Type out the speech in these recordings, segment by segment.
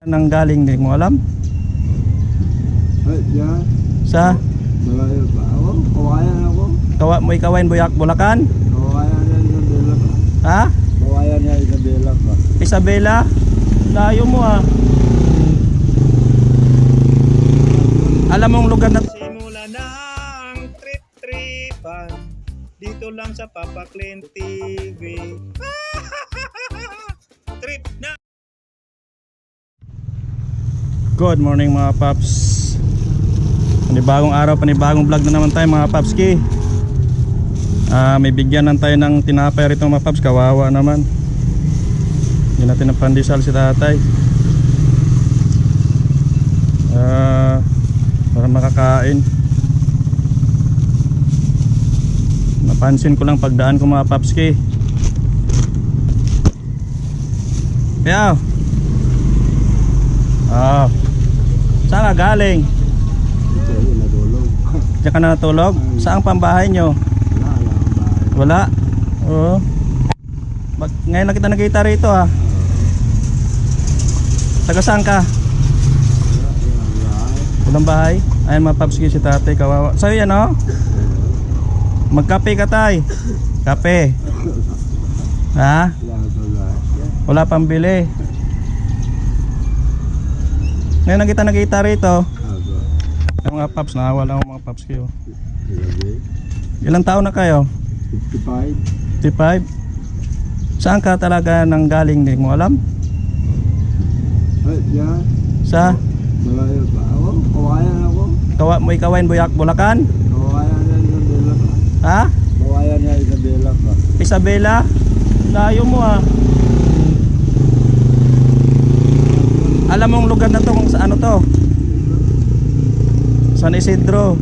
Nang galing, hindi mo alam? Ay, yan. Sa? Malayo ba ako? Kawayan ako. Mo ikawain Bulacan? Kawayan yan, Isabela pa. Ha? Kawayan yan, Isabela pa. Isabela? Layo mo ah. Alam mong lugar na simula ng trip-tripan dito lang sa Papa Clean TV. Trip na. Good morning mga paps. Panibagong araw, panibagong vlog na naman tayo mga papski. May bigyan tayo ng tinapay rito mga paps. Kawawa naman. Hindi natin ng pandesal si tatay. Para makakain. Napansin ko lang pagdaan ko mga papski. Yaw. Saan ka galing? Ito, natulog. Diyan ka na natulog? Saan pambahay nyo? Wala, Wala? Oo. Ngayon lang kita nakita rito ha. Taga saan ka? Walang bahay? Ayan mga papski si tatay, kawawa. Sa'yo yan o? Magkape ka tay. Kape. Ha? Wala pang bili. Ngayon lang kita nakita rito. Ay, mga paps, nawala ako mga paps kayo. Ilang taon na kayo? 55. 55? Saan ka talaga nang galing? Hindi mo alam? Ay, yan. Sa? Malayo ba ako? Kawayan ako. Mo ikawain Bulacan? Kawayan yan, Isabela pa. Ha? Kawayan yan, Isabela pa. Isabela? Layo mo ah. Alam mong lugar na to kung sa ano to? San Isidro.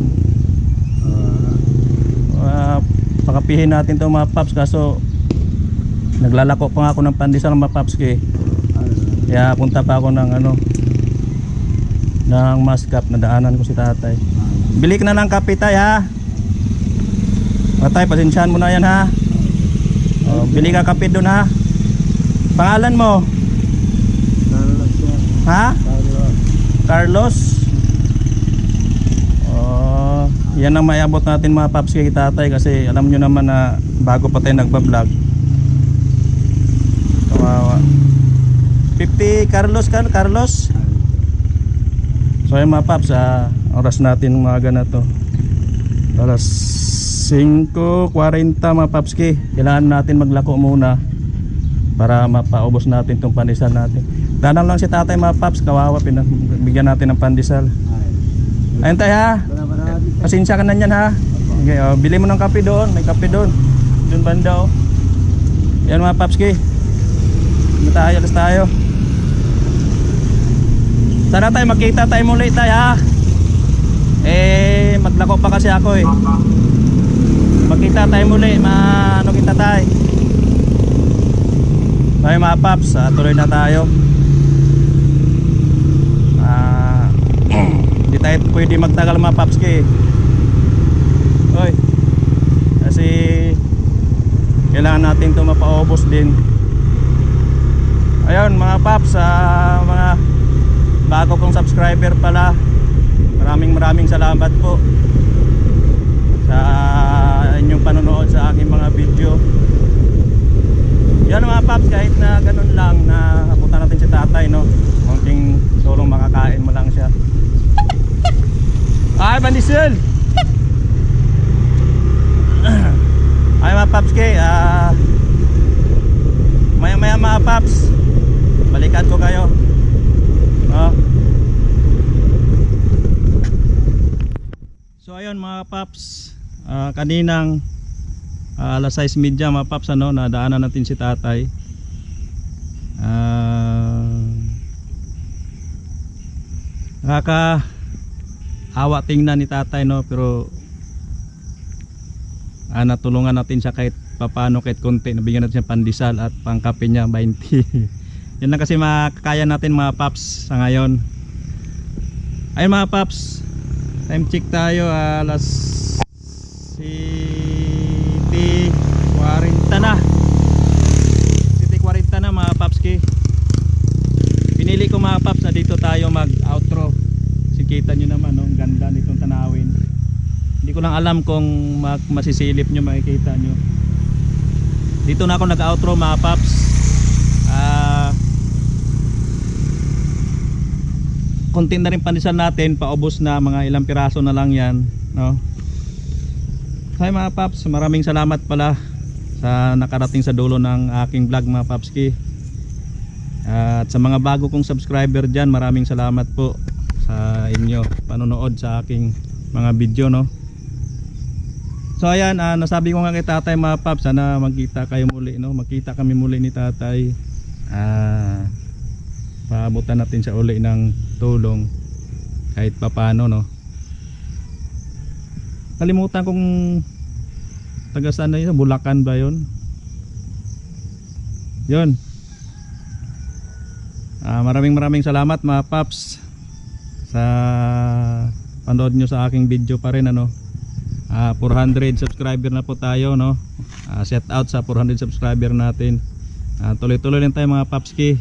Pakapihin natin to mga paps, kaso naglalako pa nga ako ng pandesal mga paps kaya punta pa ako ng ng Mascap, nadaanan ko si tatay. Bili ka na ng kape tay ha. Tay, pasensyahan mo na yan ha. Bili ka kape doon ha. Pangalan mo? Ha? Carlos? Yan ang maiabot natin mga paps kay tatay, kasi alam nyo naman na bago pa tayo nagbablog. Kawawa. 50 Carlos? So yung mga paps, oras natin umaga na to. Alas 5:40 mga paps kay. Kailangan natin maglako muna para mapaubos natin tong pandesal natin. Danang lang si tatay mga paps, kawawa, bigyan natin ng pandesal. Ayun tayo ha. Pasensya ka na yan ha. Okay, bili mo ng kape doon, may kape doon. Doon banda oh. Yan mga paps ki. Alas tayo. Sana tayo magkita tayo muli tayo ha. Maglako pa kasi ako Magkita tayo muli, ano kita tayo. Okay mga paps, tuloy na tayo. Hindi tayo pwede magtagal mga paps ki. Oy. Kasi kailangan natin ito mapaubos din. Ayun mga paps, mga bago kong subscriber pala, maraming salamat po sa inyong panonood sa aking mga video. Yan mga paps, kahit na ganun lang na abutan natin si tatay, no? Konting tulong, makakain mo lang siya. Ay, pandesal! Ay mga paps kay, maya mga paps, balikan ko kayo. So ayun mga paps, kaninang alas 6:30 mga paps, nadaanan natin si tatay. Nakakaawa tingnan ni tatay, no, pero natulungan natin siya kahit papano, kahit konti. Nabigyan natin siya pandesal at pangkape niya 20. Yan lang kasi makakaya natin mga paps sa ngayon. Ayun mga paps, time check tayo, alas 7:40 na. 7:40 na mga paps ki. Pinili ko mga paps na dito tayo mag-outro. Sikita nyo naman, no? Ang ganda nitong tanawin. Hindi ko lang alam kung masisilip nyo, makikita nyo. Dito na ako nag-outro mga paps. Konti na rin pandesal natin, paubos na, mga ilang piraso na lang yan, no? Hi mga paps, maraming salamat pala sa nakarating sa dulo ng aking vlog mga papski. At sa mga bago kong subscriber dyan, maraming salamat po sa inyo panonood sa aking mga video, no? So ayan, nasabi ko nga kay tatay mga paps, sana magkita kayo muli, no? Magkita kami muli ni tatay. Paabutan natin siya uli ng tulong kahit papano, no? Kalimutan kong taga saan na yun, Bulacan ba yun? Yun. Maraming salamat mga paps sa panood nyo sa aking video pa rin, ano? 400 subscriber na po tayo, no? Shout out sa 400 subscriber natin. Tuloy-tuloy lang tayo mga papski.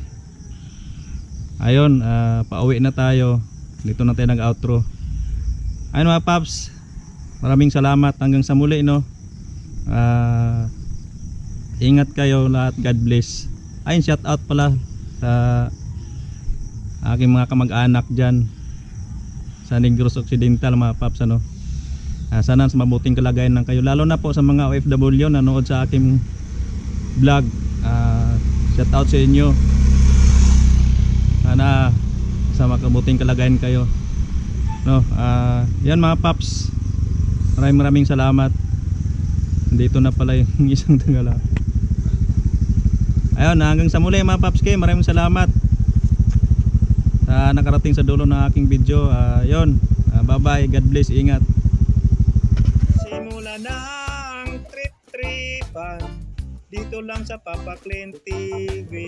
Ayun, pauwi na tayo. Dito na tayo nag-outro. Ayun mga paps, maraming salamat hanggang sa muli, no? Ingat kayo lahat, God bless. Ayun, shout out pala sa aking mga kamag-anak dyan sa Negros Occidental mga paps, ano? Sana sa mabuting kalagayan ng kayo, lalo na po sa mga OFW na nanood sa aking vlog. Shout out sa inyo. Sana sa makabuting kalagayan kayo, no? Yan mga paps, maraming salamat. Dito na pala yung isang tagala. Ayun, hanggang sa muli mga paps, maraming salamat sa nakarating sa dulo ng aking video. Yun, bye bye, God bless, ingat. Simula na ang trip-tripan dito lang sa Papa Clint TV.